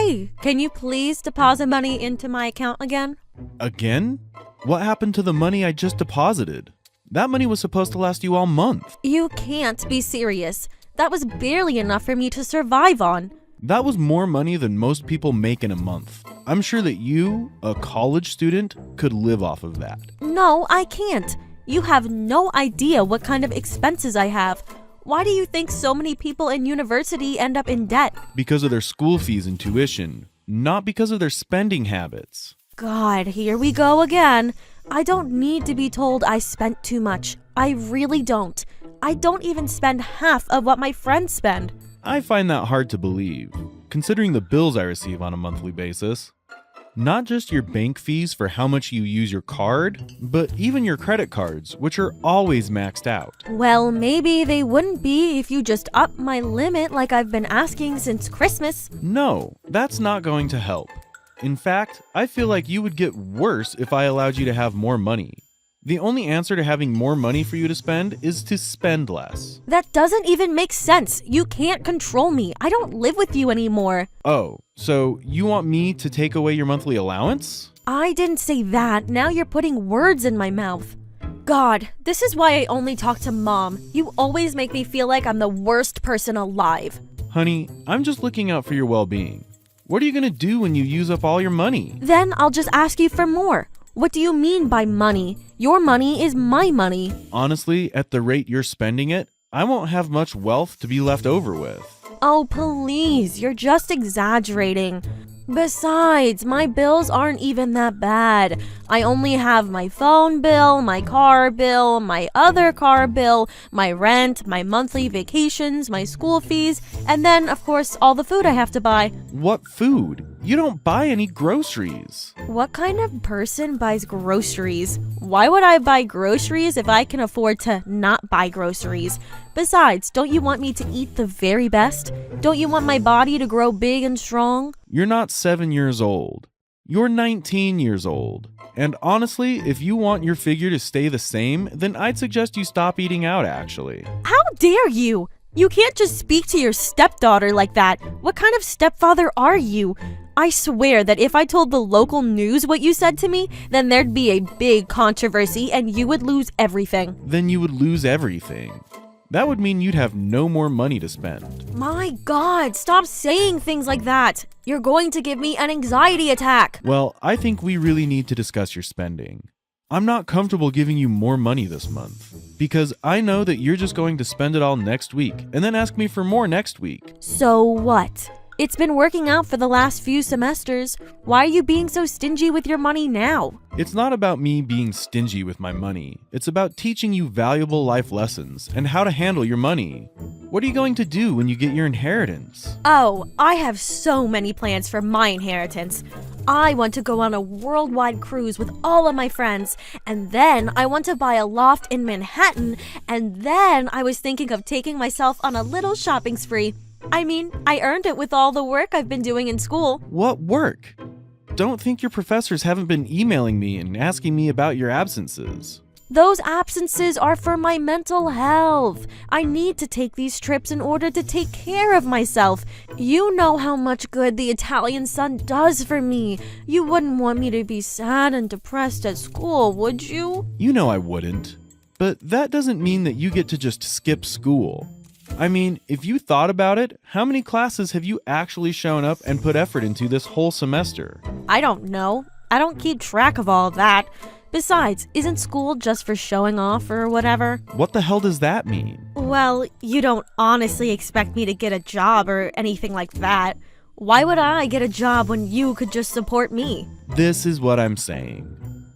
Hey, can you please deposit money into my account again? Again? What happened to the money I just deposited? That money was supposed to last you all month. You can't be serious. That was barely enough for me to survive on. That was more money than most people make in a month. I'm sure that you, a college student, could live off of that. No, I can't. You have no idea what kind of expenses I have. Why do you think so many people in university end up in debt? Because of their school fees and tuition, not because of their spending habits. God, here we go again. I don't need to be told I spent too much. I really don't. I don't even spend half of what my friends spend. I find that hard to believe, considering the bills I receive on a monthly basis. Not just your bank fees for how much you use your card, but even your credit cards, which are always maxed out. Well, maybe they wouldn't be if you just upped my limit like I've been asking since Christmas. No, that's not going to help. In fact, I feel like you would get worse if I allowed you to have more money. The only answer to having more money for you to spend is to spend less. That doesn't even make sense. You can't control me. I don't live with you anymore. Oh, so you want me to take away your monthly allowance? I didn't say that. Now you're putting words in my mouth. God, this is why I only talk to Mom. You always make me feel like I'm the worst person alive. Honey, I'm just looking out for your well-being. What are you gonna do when you use up all your money? Then I'll just ask you for more. What do you mean by money? Your money is my money. Honestly, at the rate you're spending it, I won't have much wealth to be left over with. Oh, please, you're just exaggerating. Besides, my bills aren't even that bad. I only have my phone bill, my car bill, my other car bill, my rent, my monthly vacations, my school fees, and then, of course, all the food I have to buy. What food? You don't buy any groceries. What kind of person buys groceries? Why would I buy groceries if I can afford to not buy groceries? Besides, don't you want me to eat the very best? Don't you want my body to grow big and strong? You're not 7 years old. You're 19 years old. And honestly, if you want your figure to stay the same, then I'd suggest you stop eating out, actually. How dare you? You can't just speak to your stepdaughter like that. What kind of stepfather are you? I swear that if I told the local news what you said to me, then there'd be a big controversy and you would lose everything. Then you would lose everything. That would mean you'd have no more money to spend. My God, stop saying things like that. You're going to give me an anxiety attack. Well, I think we really need to discuss your spending. I'm not comfortable giving you more money this month, because I know that you're just going to spend it all next week and then ask me for more next week. So what? It's been working out for the last few semesters. Why are you being so stingy with your money now? It's not about me being stingy with my money. It's about teaching you valuable life lessons and how to handle your money. What are you going to do when you get your inheritance? Oh, I have so many plans for my inheritance. I want to go on a worldwide cruise with all of my friends, and then I want to buy a loft in Manhattan, and then I was thinking of taking myself on a little shopping spree. I mean, I earned it with all the work I've been doing in school. What work? Don't think your professors haven't been emailing me and asking me about your absences. Those absences are for my mental health. I need to take these trips in order to take care of myself. You know how much good the Italian sun does for me. You wouldn't want me to be sad and depressed at school, would you? You know I wouldn't. But that doesn't mean that you get to just skip school. I mean, if you thought about it, how many classes have you actually shown up and put effort into this whole semester? I don't know. I don't keep track of all that. Besides, isn't school just for showing off or whatever? What the hell does that mean? Well, you don't honestly expect me to get a job or anything like that. Why would I get a job when you could just support me? This is what I'm saying.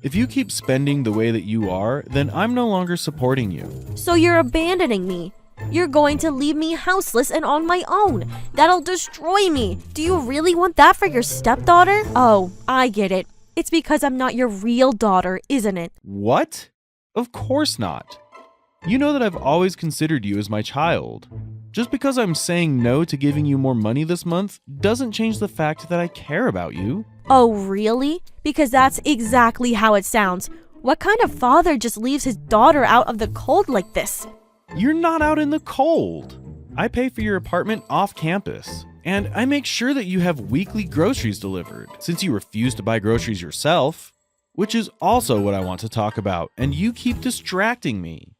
If you keep spending the way that you are, then I'm no longer supporting you. So you're abandoning me. You're going to leave me houseless and on my own. That'll destroy me. Do you really want that for your stepdaughter? Oh, I get it. It's because I'm not your real daughter, isn't it? What? Of course not. You know that I've always considered you as my child. Just because I'm saying no to giving you more money this month doesn't change the fact that I care about you. Oh, really? Because that's exactly how it sounds. What kind of father just leaves his daughter out of the cold like this? You're not out in the cold. I pay for your apartment off campus. And I make sure that you have weekly groceries delivered, since you refuse to buy groceries yourself. Which is also what I want to talk about, and you keep distracting me.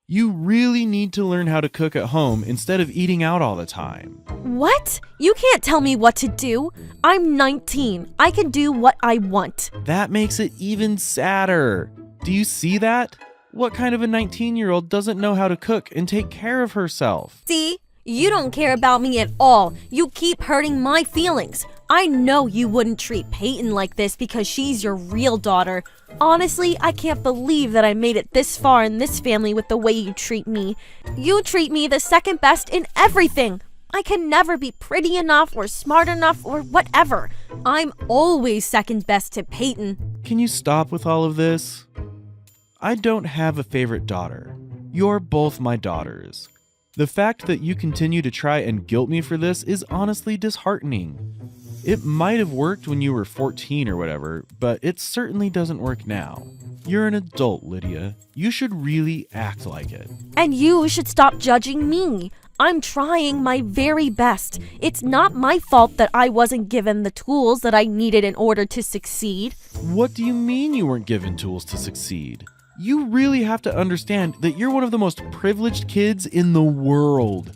You really need to learn how to cook at home instead of eating out all the time. What? You can't tell me what to do. I'm 19. I can do what I want. That makes it even sadder. Do you see that? What kind of a 19-year-old doesn't know how to cook and take care of herself? See? You don't care about me at all. You keep hurting my feelings. I know you wouldn't treat Peyton like this because she's your real daughter. Honestly, I can't believe that I made it this far in this family with the way you treat me. You treat me the second best in everything. I can never be pretty enough or smart enough or whatever. I'm always second best to Peyton. Can you stop with all of this? I don't have a favorite daughter. You're both my daughters. The fact that you continue to try and guilt me for this is honestly disheartening. It might have worked when you were 14 or whatever, but it certainly doesn't work now. You're an adult, Lydia. You should really act like it. And you should stop judging me. I'm trying my very best. It's not my fault that I wasn't given the tools that I needed in order to succeed. What do you mean you weren't given tools to succeed? You really have to understand that you're one of the most privileged kids in the world.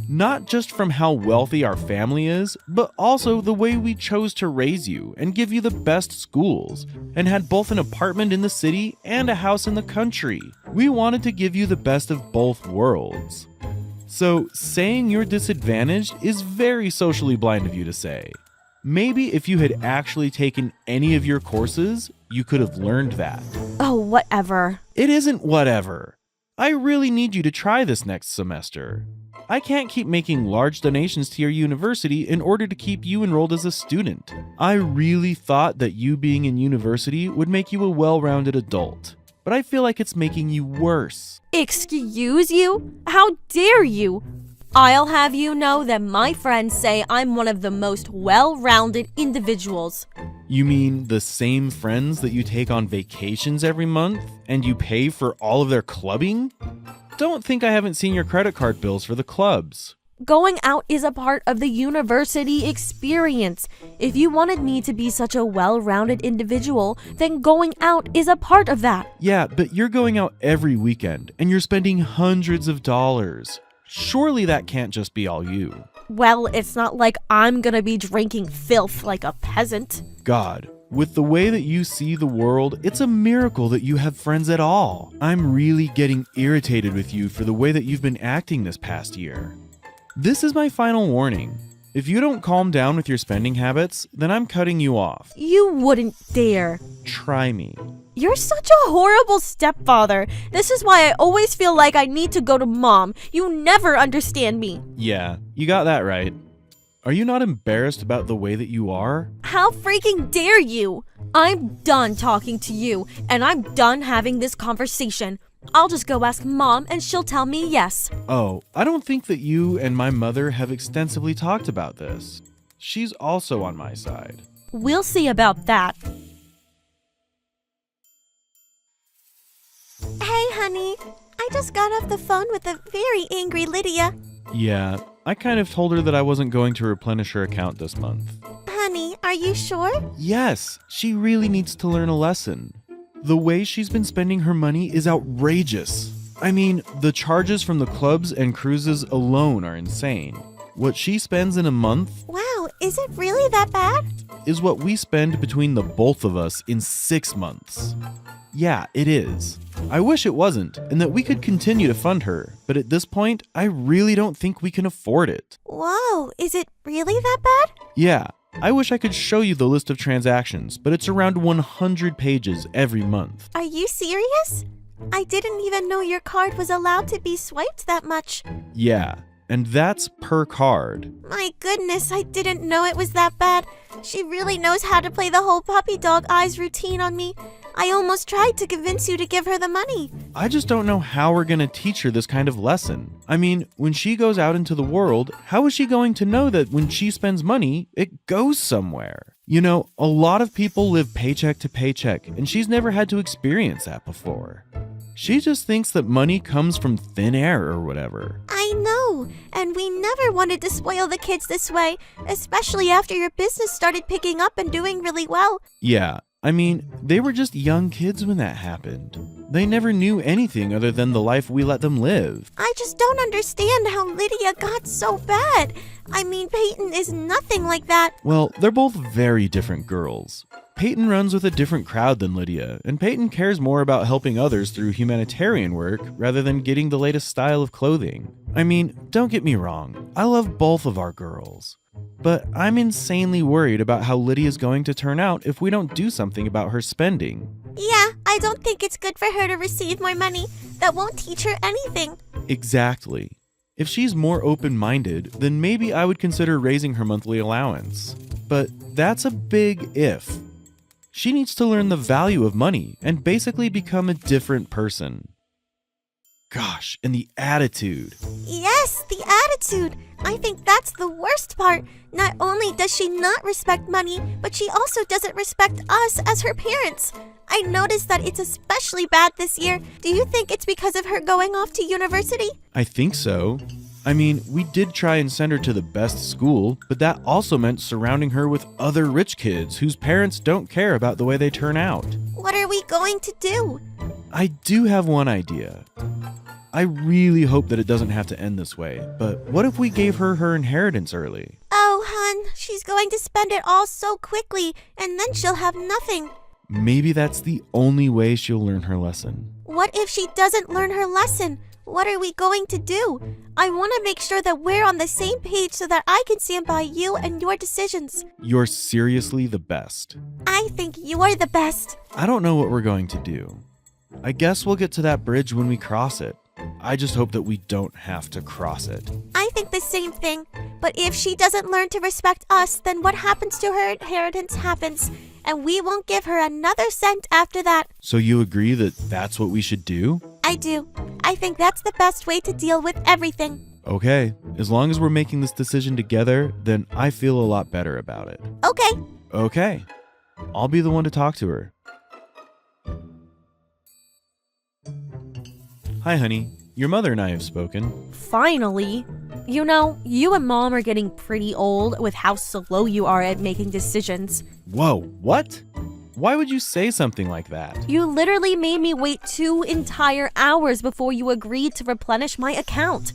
Not just from how wealthy our family is, but also the way we chose to raise you and give you the best schools, and had both an apartment in the city and a house in the country. We wanted to give you the best of both worlds. So saying you're disadvantaged is very socially blind of you to say. Maybe if you had actually taken any of your courses, you could have learned that. Oh, whatever. It isn't whatever. I really need you to try this next semester. I can't keep making large donations to your university in order to keep you enrolled as a student. I really thought that you being in university would make you a well-rounded adult, but I feel like it's making you worse. Excuse you? How dare you? I'll have you know that my friends say I'm one of the most well-rounded individuals. You mean the same friends that you take on vacations every month and you pay for all of their clubbing? Don't think I haven't seen your credit card bills for the clubs. Going out is a part of the university experience. If you wanted me to be such a well-rounded individual, then going out is a part of that. Yeah, but you're going out every weekend and you're spending hundreds of dollars. Surely that can't just be all you. Well, it's not like I'm gonna be drinking filth like a peasant. God, with the way that you see the world, it's a miracle that you have friends at all. I'm really getting irritated with you for the way that you've been acting this past year. This is my final warning. If you don't calm down with your spending habits, then I'm cutting you off. You wouldn't dare. Try me. You're such a horrible stepfather. This is why I always feel like I need to go to Mom. You never understand me. Yeah, you got that right. Are you not embarrassed about the way that you are? How freaking dare you? I'm done talking to you, and I'm done having this conversation. I'll just go ask Mom, and she'll tell me yes. Oh, I don't think that you and my mother have extensively talked about this. She's also on my side. We'll see about that. Hey, honey. I just got off the phone with a very angry Lydia. Yeah, I kind of told her that I wasn't going to replenish her account this month. Honey, are you sure? Yes, she really needs to learn a lesson. The way she's been spending her money is outrageous. I mean, the charges from the clubs and cruises alone are insane. What she spends in a month Wow, is it really that bad? is what we spend between the both of us in 6 months. Yeah, it is. I wish it wasn't, and that we could continue to fund her, but at this point, I really don't think we can afford it. Whoa, is it really that bad? Yeah, I wish I could show you the list of transactions, but it's around 100 pages every month. Are you serious? I didn't even know your card was allowed to be swiped that much. Yeah, and that's per card. My goodness, I didn't know it was that bad. She really knows how to play the whole puppy dog eyes routine on me. I almost tried to convince you to give her the money. I just don't know how we're going to teach her this kind of lesson. I mean, when she goes out into the world, how is she going to know that when she spends money, it goes somewhere? You know, a lot of people live paycheck to paycheck, and she's never had to experience that before. She just thinks that money comes from thin air or whatever. I know. too. And we never wanted to spoil the kids this way, especially after your business started picking up and doing really well. Yeah, I mean, they were just young kids when that happened. They never knew anything other than the life we let them live. I just don't understand how Lydia got so bad. I mean, Peyton is nothing like that. Well, they're both very different girls. Peyton runs with a different crowd than Lydia, and Peyton cares more about helping others through humanitarian work rather than getting the latest style of clothing. I mean, don't get me wrong, I love both of our girls. But I'm insanely worried about how Lydia's going to turn out if we don't do something about her spending. Yeah, I don't think it's good for her to receive more money. That won't teach her anything. Exactly. If she's more open-minded, then maybe I would consider raising her monthly allowance. But that's a big if. She needs to learn the value of money and basically become a different person. Gosh, and the attitude. Yes, the attitude. I think that's the worst part. Not only does she not respect money, but she also doesn't respect us as her parents. I noticed that it's especially bad this year. Do you think it's because of her going off to university? I think so. I mean, we did try and send her to the best school, but that also meant surrounding her with other rich kids whose parents don't care about the way they turn out. What are we going to do? I do have one idea. I really hope that it doesn't have to end this way, but what if we gave her her inheritance early? Oh, hun, she's going to spend it all so quickly, and then she'll have nothing. Maybe that's the only way she'll learn her lesson. What if she doesn't learn her lesson? What are we going to do? I want to make sure that we're on the same page so that I can stand by you and your decisions. You're seriously the best. I think you're the best. I don't know what we're going to do. I guess we'll get to that bridge when we cross it. I just hope that we don't have to cross it. I think the same thing. But if she doesn't learn to respect us, then what happens to her inheritance happens. And we won't give her another cent after that. So you agree that that's what we should do? I do. I think that's the best way to deal with everything. Okay, as long as we're making this decision together, then I feel a lot better about it. Okay. Okay, I'll be the one to talk to her. Hi, honey. Your mother and I have spoken. Finally. You know, you and Mom are getting pretty old with how slow you are at making decisions. Whoa, what? Why would you say something like that? You literally made me wait 2 entire hours before you agreed to replenish my account.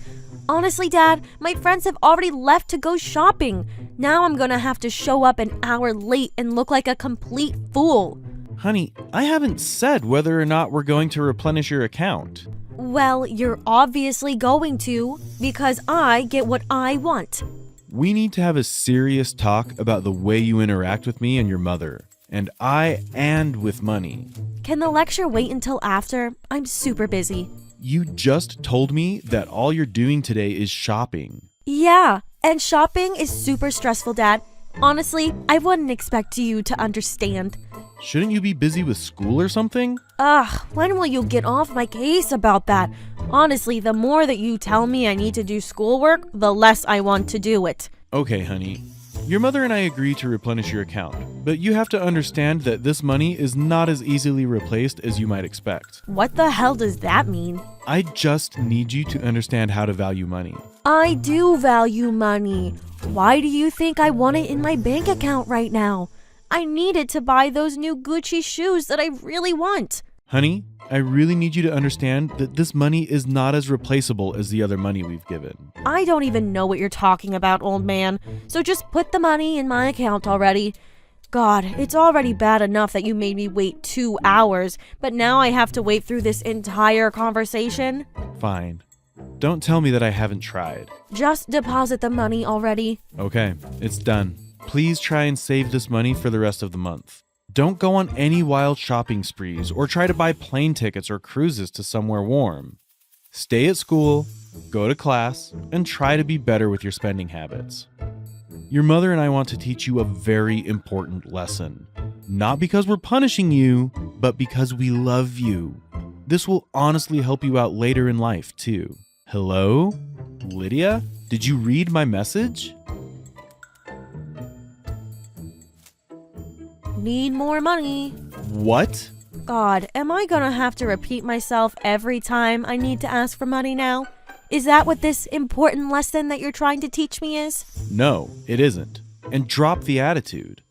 Honestly, Dad, my friends have already left to go shopping. Now I'm gonna have to show up an hour late and look like a complete fool. Honey, I haven't said whether or not we're going to replenish your account. Well, you're obviously going to, because I get what I want. We need to have a serious talk about the way you interact with me and your mother. And with money. Can the lecture wait until after? I'm super busy. You just told me that all you're doing today is shopping. Yeah, and shopping is super stressful, Dad. Honestly, I wouldn't expect you to understand. Shouldn't you be busy with school or something? Ugh, when will you get off my case about that? Honestly, the more that you tell me I need to do schoolwork, the less I want to do it. Okay, honey. Your mother and I agree to replenish your account, but you have to understand that this money is not as easily replaced as you might expect. What the hell does that mean? I just need you to understand how to value money. I do value money. Why do you think I want it in my bank account right now? I need it to buy those new Gucci shoes that I really want. Honey, I really need you to understand that this money is not as replaceable as the other money we've given. I don't even know what you're talking about, old man. So just put the money in my account already. God, it's already bad enough that you made me wait 2 hours, but now I have to wait through this entire conversation? Fine. Don't tell me that I haven't tried. Just deposit the money already. Okay, it's done. Please try and save this money for the rest of the month. Don't go on any wild shopping sprees or try to buy plane tickets or cruises to somewhere warm. Stay at school, go to class, and try to be better with your spending habits. Your mother and I want to teach you a very important lesson. Not because we're punishing you, but because we love you. This will honestly help you out later in life, too. Hello? Lydia? Did you read my message? Need more money. What? God, am I gonna have to repeat myself every time I need to ask for money now? Is that what this important lesson that you're trying to teach me is? No, it isn't. And drop the attitude.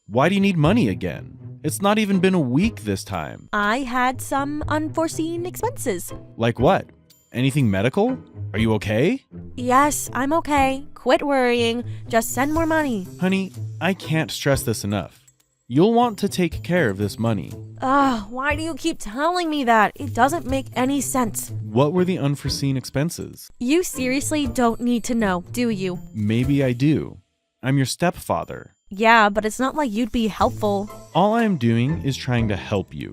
Why do you need money again? It's not even been a week this time. I had some unforeseen expenses. Like what? Anything medical? Are you okay? Yes, I'm okay. Quit worrying. Just send more money. Honey, I can't stress this enough. You'll want to take care of this money. Ugh, why do you keep telling me that? It doesn't make any sense. What were the unforeseen expenses? You seriously don't need to know, do you? Maybe I do. I'm your stepfather. Yeah, but it's not like you'd be helpful. All I am doing is trying to help you.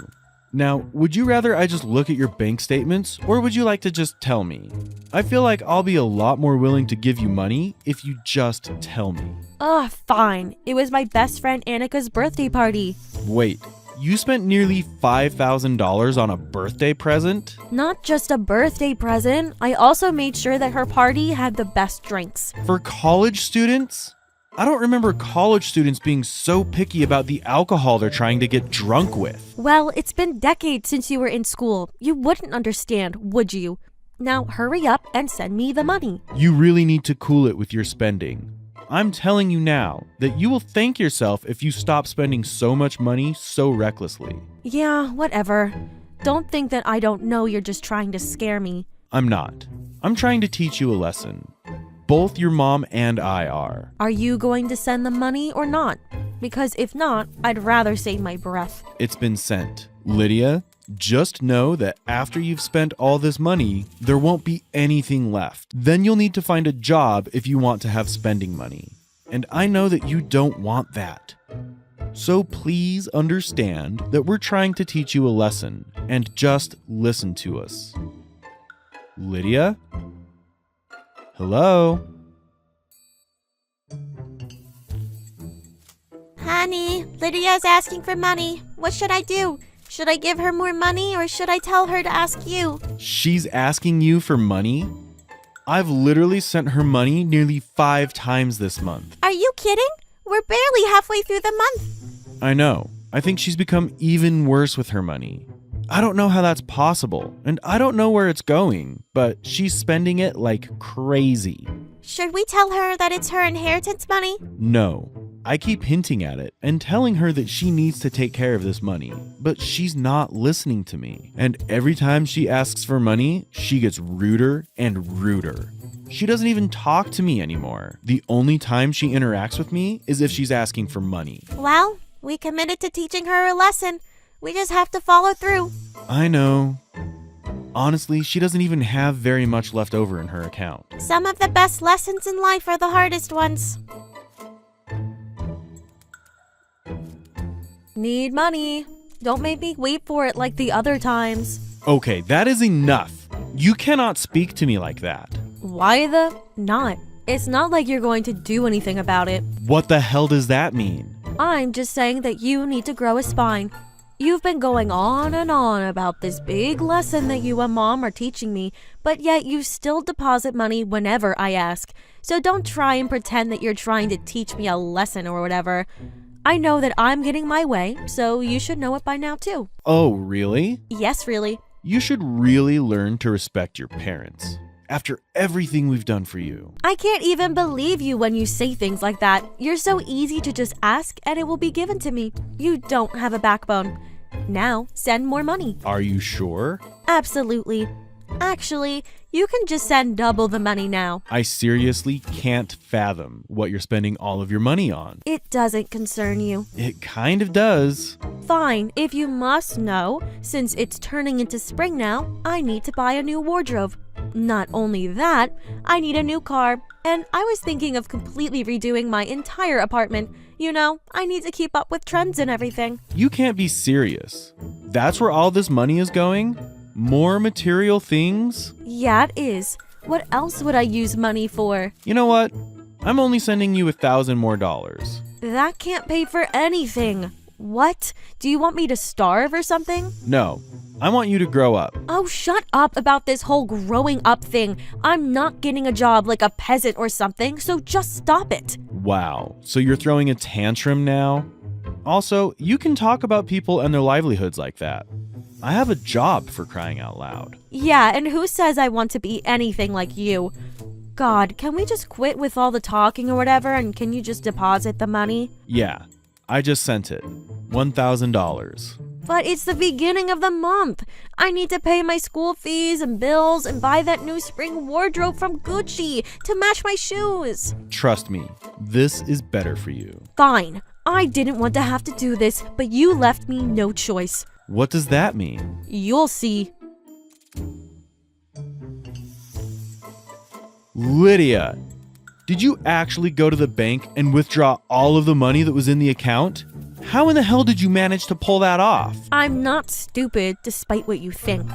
Now, would you rather I just look at your bank statements, or would you like to just tell me? I feel like I'll be a lot more willing to give you money if you just tell me. Ugh, fine. It was my best friend Annika's birthday party. Wait, you spent nearly $5,000 on a birthday present? Not just a birthday present, I also made sure that her party had the best drinks. For college students? I don't remember college students being so picky about the alcohol they're trying to get drunk with. Well, it's been decades since you were in school. You wouldn't understand, would you? Now hurry up and send me the money. You really need to cool it with your spending. I'm telling you now that you will thank yourself if you stop spending so much money so recklessly. Yeah, whatever. Don't think that I don't know you're just trying to scare me. I'm not. I'm trying to teach you a lesson. Both your mom and I are. Are you going to send the money or not? Because if not, I'd rather save my breath. It's been sent. Lydia, just know that after you've spent all this money, there won't be anything left. Then you'll need to find a job if you want to have spending money. And I know that you don't want that. So please understand that we're trying to teach you a lesson and just listen to us. Lydia? Hello? Honey, Lydia's asking for money. What should I do? Should I give her more money or should I tell her to ask you? She's asking you for money? I've literally sent her money nearly 5 times this month. Are you kidding? We're barely halfway through the month. I know. I think she's become even worse with her money. I don't know how that's possible, and I don't know where it's going, but she's spending it like crazy. Should we tell her that it's her inheritance money? No. I keep hinting at it and telling her that she needs to take care of this money, but she's not listening to me. And every time she asks for money, she gets ruder and ruder. She doesn't even talk to me anymore. The only time she interacts with me is if she's asking for money. Well, we committed to teaching her a lesson. We just have to follow through. I know. Honestly, she doesn't even have very much left over in her account. Some of the best lessons in life are the hardest ones. Need money. Don't make me wait for it like the other times. Okay, that is enough. You cannot speak to me like that. Why the not? It's not like you're going to do anything about it. What the hell does that mean? I'm just saying that you need to grow a spine. You've been going on and on about this big lesson that you and Mom are teaching me, but yet you still deposit money whenever I ask. So don't try and pretend that you're trying to teach me a lesson or whatever. I know that I'm getting my way, so you should know it by now too. Oh, really? Yes, really. You should really learn to respect your parents. After everything we've done for you. I can't even believe you when you say things like that. You're so easy to just ask and it will be given to me. You don't have a backbone. Now, send more money. Are you sure? Absolutely. Actually, you can just send double the money now. I seriously can't fathom what you're spending all of your money on. It doesn't concern you. It kind of does. Fine, if you must know, since it's turning into spring now, I need to buy a new wardrobe. Not only that, I need a new car, and I was thinking of completely redoing my entire apartment. You know, I need to keep up with trends and everything. You can't be serious. That's where all this money is going? More material things? Yeah, it is. What else would I use money for? You know what? I'm only sending you $1,000 more. That can't pay for anything. What? Do you want me to starve or something? No, I want you to grow up. Oh, shut up about this whole growing up thing. I'm not getting a job like a peasant or something, so just stop it. Wow, so you're throwing a tantrum now? Also, you can talk about people and their livelihoods like that. I have a job, for crying out loud. Yeah, and who says I want to be anything like you? God, can we just quit with all the talking or whatever, and can you just deposit the money? Yeah, I just sent it. $1,000. But it's the beginning of the month. I need to pay my school fees and bills and buy that new spring wardrobe from Gucci to match my shoes. Trust me, this is better for you. Fine. I didn't want to have to do this, but you left me no choice. What does that mean? You'll see. Lydia, did you actually go to the bank and withdraw all of the money that was in the account? How in the hell did you manage to pull that off? I'm not stupid, despite what you think.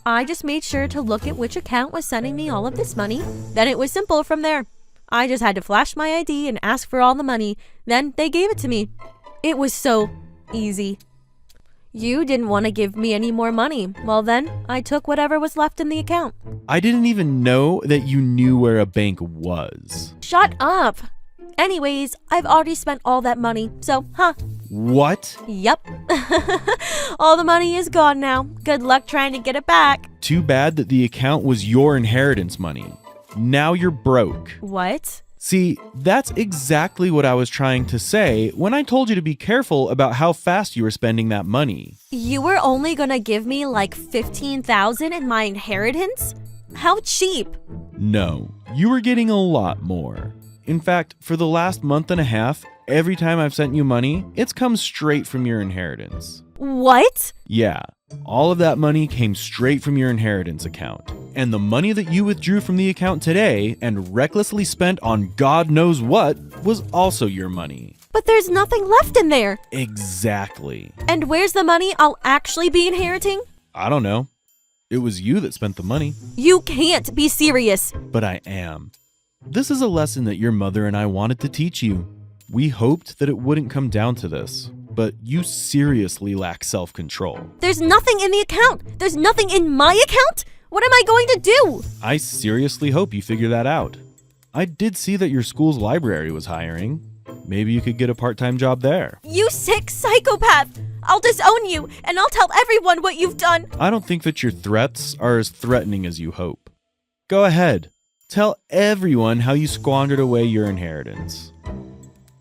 I just made sure to look at which account was sending me all of this money. Then it was simple from there. I just had to flash my ID and ask for all the money. Then they gave it to me. It was so easy. You didn't want to give me any more money. Well then, I took whatever was left in the account. I didn't even know that you knew where a bank was. Shut up! Anyways, I've already spent all that money, so, What? Yep. All the money is gone now. Good luck trying to get it back. Too bad that the account was your inheritance money. Now you're broke. What? See, that's exactly what I was trying to say when I told you to be careful about how fast you were spending that money. You were only gonna give me like $15,000 in my inheritance? How cheap? No, you were getting a lot more. In fact, for the last month and a half, every time I've sent you money, it's come straight from your inheritance. What? Yeah, all of that money came straight from your inheritance account. And the money that you withdrew from the account today and recklessly spent on God knows what was also your money. But there's nothing left in there. Exactly. And where's the money I'll actually be inheriting? I don't know. It was you that spent the money. You can't be serious. But I am. This is a lesson that your mother and I wanted to teach you. We hoped that it wouldn't come down to this, but you seriously lack self-control. There's nothing in the account. There's nothing in my account? What am I going to do? I seriously hope you figure that out. I did see that your school's library was hiring. Maybe you could get a part-time job there. You sick psychopath! I'll disown you, and I'll tell everyone what you've done. I don't think that your threats are as threatening as you hope. Go ahead. Tell everyone how you squandered away your inheritance.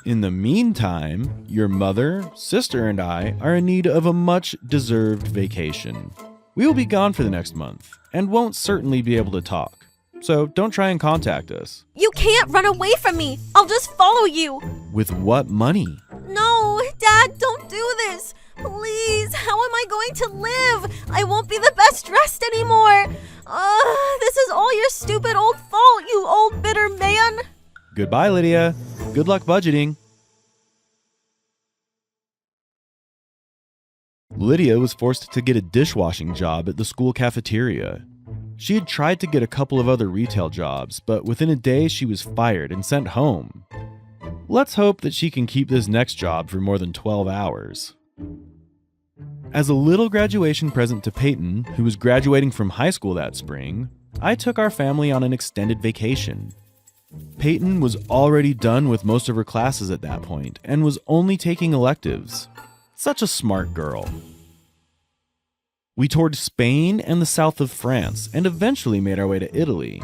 In the meantime, your mother, sister, and I are in need of a much-deserved vacation. We will be gone for the next month, and won't certainly be able to talk. So don't try and contact us. You can't run away from me. I'll just follow you. With what money? No, Dad, don't do this. Please, how am I going to live? I won't be the best dressed anymore. This is all your stupid old fault, you old bitter man. Goodbye, Lydia. Good luck budgeting. Lydia was forced to get a dishwashing job at the school cafeteria. She had tried to get a couple of other retail jobs, but within a day she was fired and sent home. Let's hope that she can keep this next job for more than 12 hours. As a little graduation present to Peyton, who was graduating from high school that spring, I took our family on an extended vacation. Peyton was already done with most of her classes at that point and was only taking electives. Such a smart girl. We toured Spain and the south of France and eventually made our way to Italy.